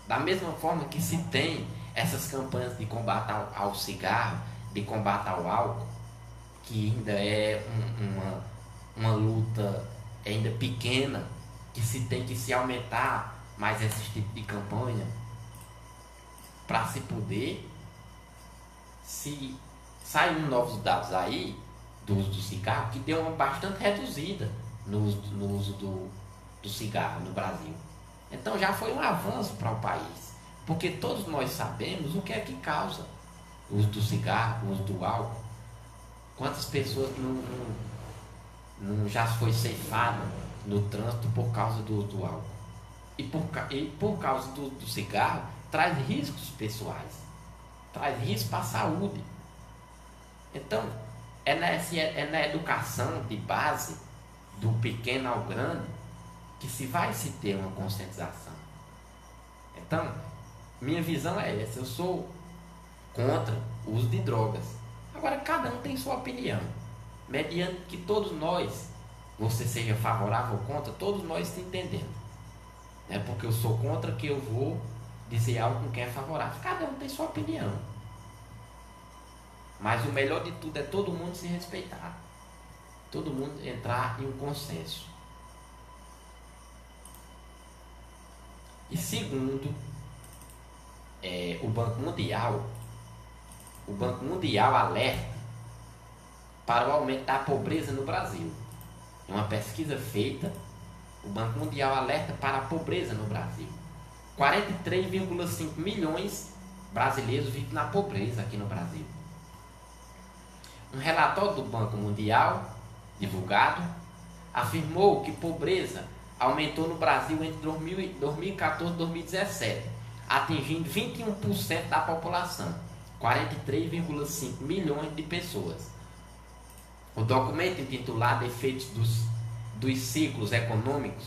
Da mesma forma que se tem essas campanhas de combate ao cigarro, de combate ao álcool, que ainda é uma luta ainda pequena, que se tem que se aumentar mais esse tipo de campanha para se poder, se saem novos dados aí do uso do cigarro, que deu uma bastante reduzida no uso do cigarro no Brasil. Então já foi um avanço para o país, porque todos nós sabemos o que é que causa o uso do cigarro, o uso do álcool. Quantas pessoas não já foi ceifado no trânsito por causa do uso do álcool? E por causa do cigarro, traz riscos pessoais, traz risco para a saúde. Então, é na educação de base, do pequeno ao grande, que se vai se ter uma conscientização. Então, minha visão é essa. Eu sou contra o uso de drogas. Agora, cada um tem sua opinião. Mediante que todos nós, você seja favorável ou contra, todos nós se entendemos. Não é porque eu sou contra que eu vou dizer algo com quem é favorável. Cada um tem sua opinião. Mas o melhor de tudo é todo mundo se respeitar. Todo mundo entrar em um consenso. E segundo, o Banco Mundial alerta para o aumento da pobreza no Brasil. Em uma pesquisa feita, o Banco Mundial alerta para a pobreza no Brasil. 43,5 milhões de brasileiros vivem na pobreza aqui no Brasil. Um relatório do Banco Mundial, divulgado, afirmou que pobreza aumentou no Brasil entre 2014 e 2017, atingindo 21% da população, 43,5 milhões de pessoas. O documento intitulado Efeitos dos Ciclos Econômicos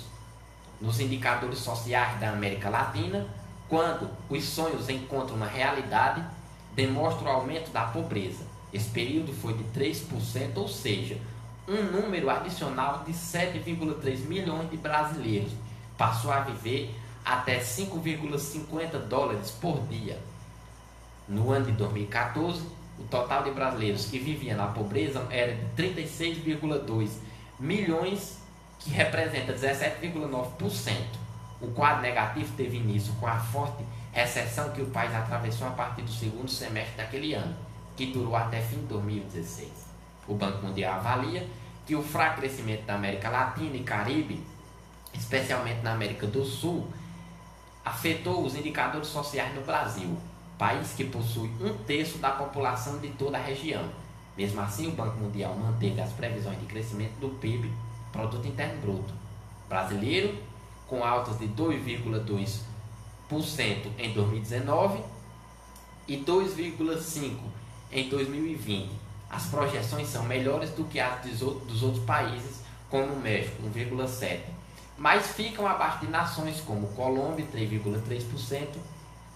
nos Indicadores Sociais da América Latina, quando os sonhos encontram uma realidade, demonstra o aumento da pobreza. Esse período foi de 3%, ou seja, um número adicional de 7,3 milhões de brasileiros passou a viver até 5,50 dólares por dia. No ano de 2014, o total de brasileiros que viviam na pobreza era de 36,2 milhões, que representa 17,9%. O quadro negativo teve início com a forte recessão que o país atravessou a partir do segundo semestre daquele ano, que durou até fim de 2016. O Banco Mundial avalia que o fraco crescimento da América Latina e Caribe, especialmente na América do Sul, afetou os indicadores sociais no Brasil, país que possui 1/3 da população de toda a região. Mesmo assim, o Banco Mundial manteve as previsões de crescimento do PIB, Produto Interno Bruto, brasileiro, com altas de 2,2% em 2019 e 2,5% em 2020. As projeções são melhores do que as dos outros países, como o México, 1,7%, mas ficam abaixo de nações como Colômbia, 3,3%.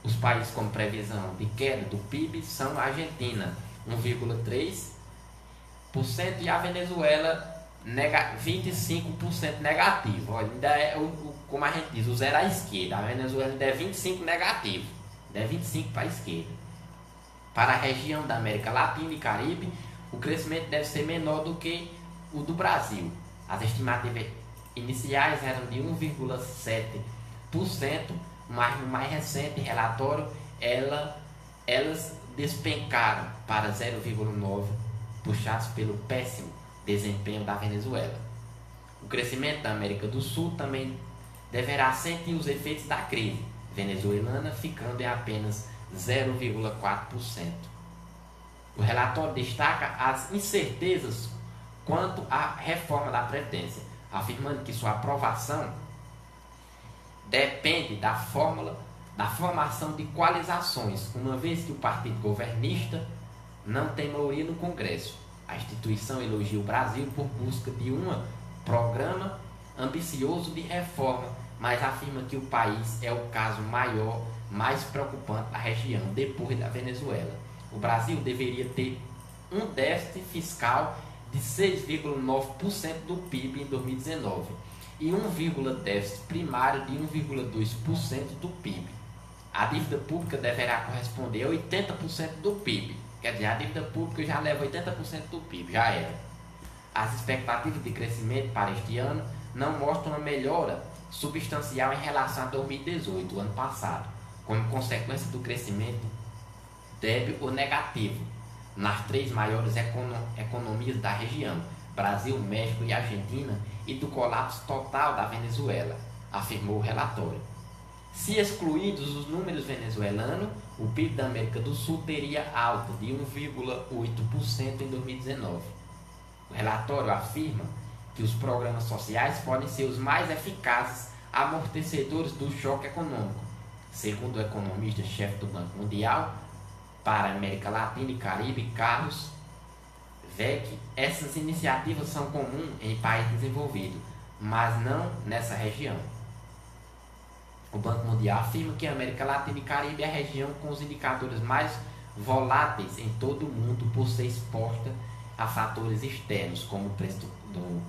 Os países com previsão de queda do PIB são a Argentina, 1,3%, e a Venezuela, 25% negativo. Olha, ainda é, como a gente diz, o zero à esquerda. A Venezuela ainda é 25% negativo, ainda é 25% para a esquerda. Para a região da América Latina e Caribe, o crescimento deve ser menor do que o do Brasil. As estimativas iniciais eram de 1,7%, mas no mais recente relatório elas despencaram para 0,9%, puxados pelo péssimo desempenho da Venezuela. O crescimento da América do Sul também deverá sentir os efeitos da crise venezuelana, ficando em apenas 0,4%. O relatório destaca as incertezas quanto à reforma da Previdência, afirmando que sua aprovação depende da formação de coalizações, uma vez que o partido governista não tem maioria no Congresso. A instituição elogia o Brasil por busca de um programa ambicioso de reforma, mas afirma que o país é o caso mais preocupante da região, depois da Venezuela. O Brasil deveria ter um déficit fiscal de 6,9% do PIB em 2019 e déficit primário de 1,2% do PIB. a dívida pública deverá corresponder a 80% do PIB. Quer dizer, a dívida pública já leva 80% do PIB, já era. As expectativas de crescimento para este ano não mostram uma melhora substancial em relação a 2018, o ano passado, como consequência do crescimento débil ou negativo nas três maiores economias da região, Brasil, México e Argentina, e do colapso total da Venezuela, afirmou o relatório. Se excluídos os números venezuelanos, o PIB da América do Sul teria alta de 1,8% em 2019. O relatório afirma que os programas sociais podem ser os mais eficazes amortecedores do choque econômico. Segundo o economista-chefe do Banco Mundial para a América Latina e Caribe, Carlos Vec, essas iniciativas são comuns em países desenvolvidos, mas não nessa região. O Banco Mundial afirma que a América Latina e Caribe é a região com os indicadores mais voláteis em todo o mundo por ser exposta a fatores externos, como o preço do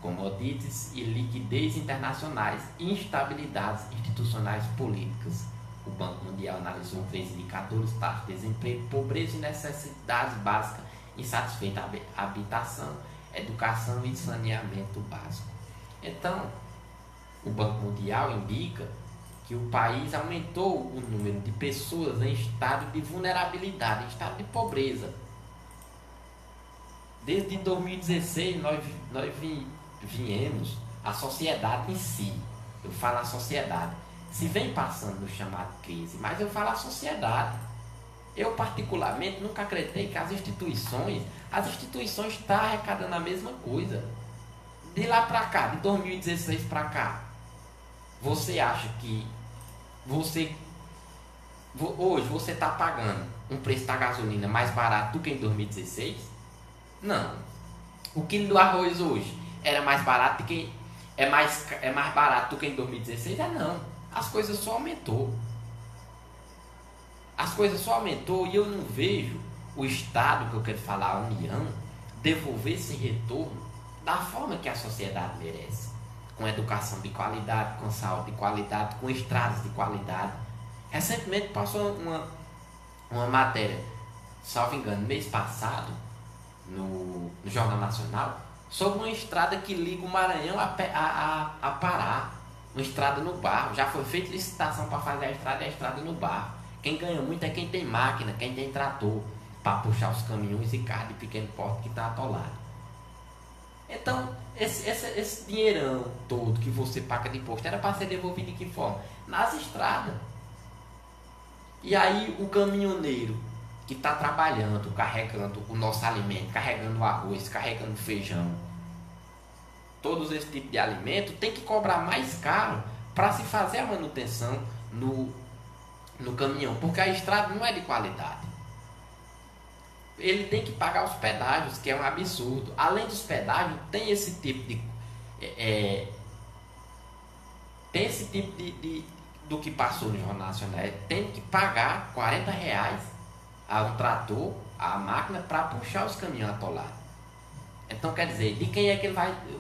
commodities e liquidez internacionais e instabilidades institucionais políticas. O Banco Mundial analisou 3 indicadores: taxa de desemprego, pobreza e necessidades básicas insatisfeitas, habitação, educação e saneamento básico. Então, o Banco Mundial indica que o país aumentou o número de pessoas em estado de vulnerabilidade, em estado de pobreza. Desde 2016, nós viemos, a sociedade em si, eu falo a sociedade, se vem passando no chamado crise, mas eu falo a sociedade. Eu, particularmente, nunca acreditei que as instituições estão arrecadando a mesma coisa. De lá para cá, de 2016 para cá, você acha que hoje você está pagando um preço da gasolina mais barato do que em 2016? Não. O quilo do arroz hoje era mais barato do que é mais barato do que em 2016? Não. As coisas só aumentou. As coisas só aumentou e eu não vejo o Estado, que eu quero falar, a União, devolver esse retorno da forma que a sociedade merece. Com educação de qualidade, com saúde de qualidade, com estradas de qualidade. Recentemente passou uma matéria, salvo engano, mês passado, no Jornal Nacional, sobre uma estrada que liga o Maranhão a Pará. Uma estrada no barro. Já foi feita licitação para fazer a estrada no barro. Quem ganha muito é quem tem máquina, quem tem trator, para puxar os caminhões e carros de pequeno porte que está atolado. Então, esse dinheirão todo que você paga de imposto era para ser devolvido de que forma? Nas estradas. E aí o caminhoneiro que está trabalhando, carregando o nosso alimento, carregando o arroz, carregando o feijão, todos esse tipo de alimento, tem que cobrar mais caro para se fazer a manutenção no caminhão, porque a estrada não é de qualidade. Ele tem que pagar os pedágios, que é um absurdo. Além dos pedágios, tem esse tipo do que passou no Jornal Nacional. Tem que pagar R$40 a um trator, a máquina, para puxar os caminhões atolados. Então, quer dizer, de quem é que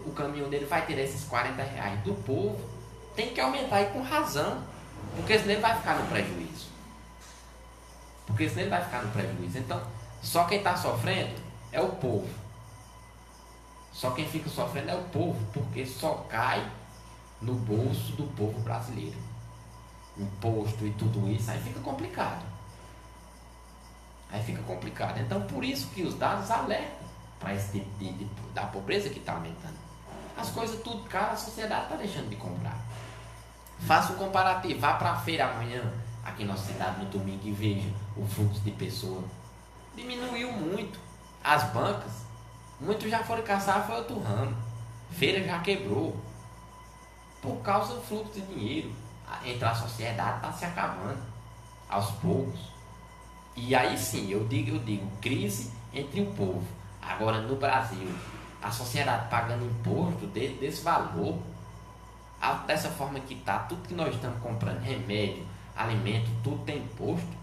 o caminhão dele vai ter esses R$40? Do povo. Tem que aumentar, e com razão, porque senão ele vai ficar no prejuízo. Então, só quem está sofrendo é o povo. Só quem fica sofrendo é o povo, porque só cai no bolso do povo brasileiro. Imposto e tudo isso, aí fica complicado. Então, por isso que os dados alertam para esse tipo da pobreza que está aumentando. As coisas tudo caras, a sociedade está deixando de comprar. Faça um comparativo, vá para a feira amanhã, aqui na nossa cidade, no domingo, e veja o fluxo de pessoas. Diminuiu muito. As bancas, muitos já foram caçar, foi outro ramo. Feira já quebrou. Por causa do fluxo de dinheiro. Entre a sociedade está se acabando. Aos poucos. E aí sim, eu digo, crise entre o povo. Agora no Brasil, a sociedade pagando imposto desse valor, dessa forma que está, tudo que nós estamos comprando, remédio, alimento, tudo tem imposto.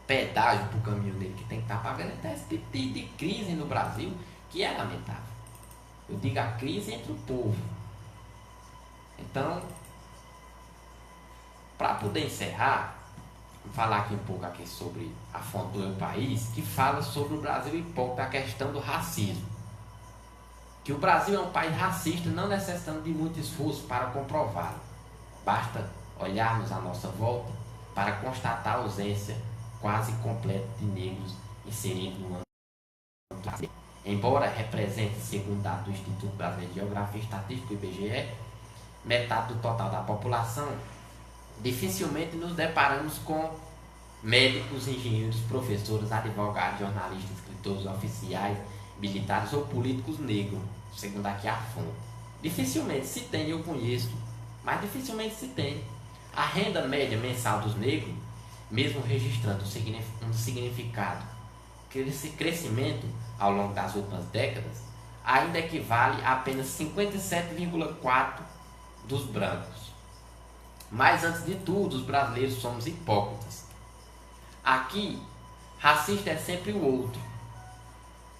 Pedágio para o caminhoneiro que tem que estar pagando. Então, esse tipo de crise no Brasil, que é lamentável. Eu digo a crise entre o povo. Então, para poder encerrar, vou falar aqui um pouco aqui sobre a fonte do Meu País, que fala sobre o Brasil e pouco da questão do racismo. Que o Brasil é um país racista, não necessitando de muito esforço para comprová-lo. Basta olharmos à nossa volta para constatar a ausência quase completa de negros inseridos no âmbito brasileiro. Embora represente, segundo dados do Instituto Brasileiro de Geografia e Estatística, IBGE, metade do total da população, dificilmente nos deparamos com médicos, engenheiros, professores, advogados, jornalistas, escritores, oficiais, militares ou políticos negros, segundo aqui a fonte. Dificilmente se tem, eu conheço, mas dificilmente se tem. A renda média mensal dos negros, mesmo registrando um significado, esse crescimento ao longo das últimas décadas, ainda equivale a apenas 57,4% dos brancos. Mas antes de tudo, os brasileiros somos hipócritas. Aqui, racista é sempre o outro.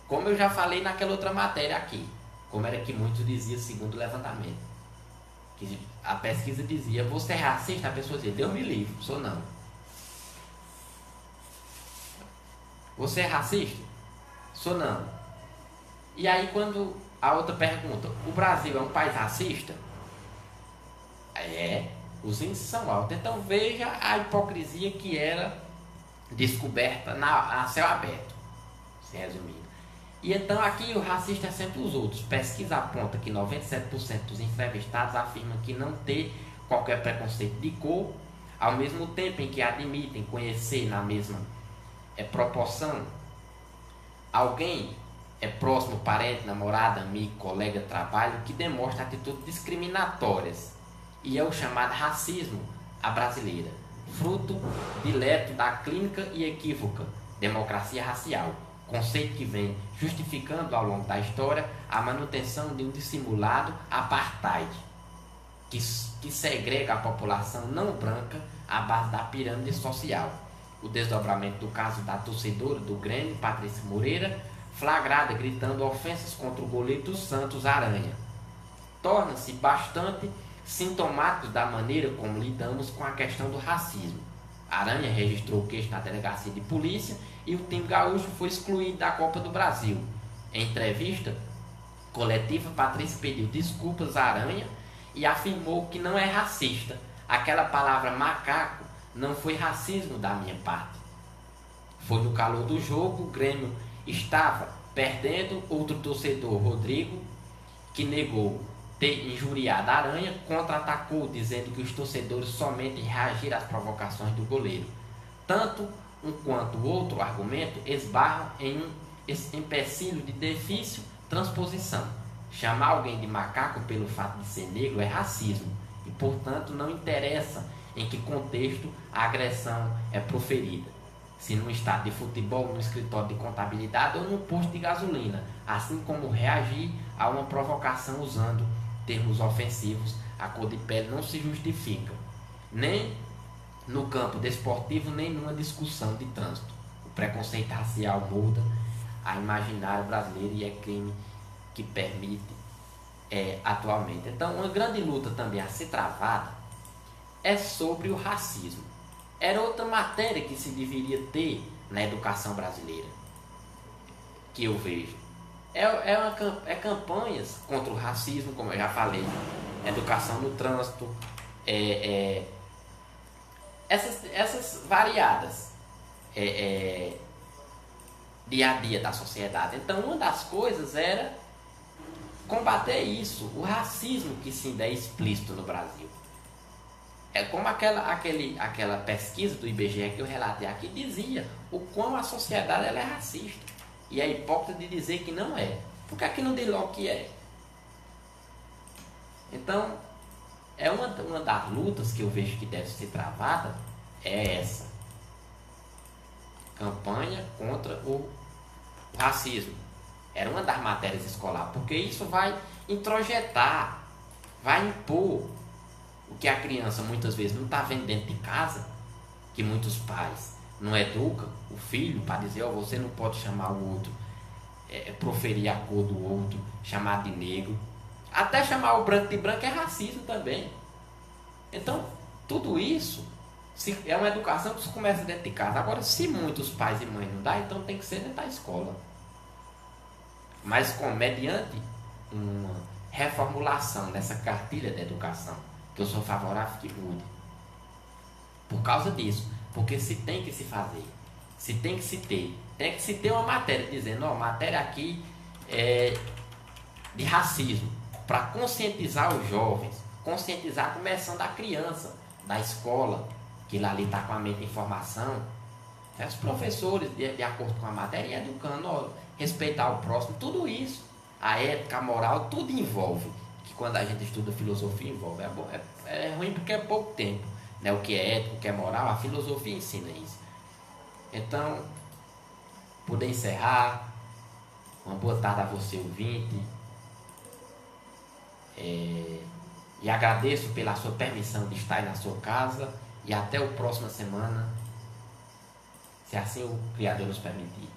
Como eu já falei naquela outra matéria aqui, como era que muitos diziam segundo o levantamento. Que a pesquisa dizia, você é racista? A pessoa dizia, Deus me livre, sou não. Você é racista? Sou não. E aí quando a outra pergunta, o Brasil é um país racista? É, os índices são altos. Então veja a hipocrisia que era descoberta a céu aberto, se resumindo. E então aqui o racista é sempre os outros. Pesquisa aponta que 97% dos entrevistados afirmam que não ter qualquer preconceito de cor, ao mesmo tempo em que admitem conhecer na mesma proporção alguém próximo, parente, namorado, amigo, colega de trabalho que demonstra atitudes discriminatórias, e é o chamado racismo à brasileira, fruto dileto da clínica e equívoca democracia racial, conceito que vem justificando ao longo da história a manutenção de um dissimulado apartheid que segrega a população não branca à base da pirâmide social. O desdobramento do caso da torcedora do Grêmio, Patrícia Moreira, flagrada gritando ofensas contra o goleiro do Santos, Aranha, torna-se bastante sintomático da maneira como lidamos com a questão do racismo. Aranha registrou queixa na delegacia de polícia e o time gaúcho foi excluído da Copa do Brasil. Em entrevista coletiva, Patrícia pediu desculpas a Aranha e afirmou que não é racista. Aquela palavra macaco não foi racismo da minha parte. Foi no calor do jogo, o Grêmio estava perdendo, outro torcedor, Rodrigo, que negou ter injuriado a Aranha, contra-atacou dizendo que os torcedores somente reagiram às provocações do goleiro. Tanto um quanto o outro argumento esbarram em um empecilho de difícil transposição. Chamar alguém de macaco pelo fato de ser negro é racismo e, portanto, não interessa em que contexto a agressão é proferida. Se num estádio de futebol, num escritório de contabilidade ou num posto de gasolina, assim como reagir a uma provocação usando termos ofensivos, a cor de pele não se justifica, nem no campo desportivo, nem numa discussão de trânsito. O preconceito racial molda a imaginária brasileira e é crime que permite atualmente. Então, uma grande luta também a ser travada é sobre o racismo. Era outra matéria que se deveria ter na educação brasileira, que eu vejo. É campanhas contra o racismo, como eu já falei, educação no trânsito, essas variadas dia a dia da sociedade. Então, uma das coisas era combater isso, o racismo que sim é explícito no Brasil. É como aquela pesquisa do IBGE que eu relatei aqui dizia o quão a sociedade ela é racista. E é hipócrita de dizer que não é. Por que aqui não diz logo que é? Então, é uma das lutas que eu vejo que deve ser travada, é essa. Campanha contra o racismo. Era uma das matérias escolares, porque isso vai introjetar, vai impor o que a criança muitas vezes não está vendo dentro de casa, que muitos pais não educam o filho para dizer, você não pode chamar o outro, proferir a cor do outro, chamar de negro. Até chamar o branco de branco é racismo também. Então, tudo isso Se é uma educação que se começa dentro de casa. Agora, se muitos pais e mães não dá, então tem que ser dentro da escola. Mas mediante uma reformulação nessa cartilha de educação, que eu sou favorável que mude. Por causa disso. Porque se tem que se fazer. Se tem que se ter. Tem que se ter uma matéria dizendo, ó, matéria aqui é de racismo. Para conscientizar os jovens. Conscientizar começando a criança, da escola, que lá ali está com a mente em formação. Os professores, de acordo com a matéria, educando, ó, respeitar o próximo, tudo isso. A ética, a moral, tudo envolve. Que quando a gente estuda filosofia, envolve. É ruim porque é pouco tempo. Né? O que é ético, o que é moral, a filosofia ensina isso. Então, poder encerrar, uma boa tarde a você, ouvinte. E agradeço pela sua permissão de estar aí na sua casa. E até a próxima semana, se assim o Criador nos permitir.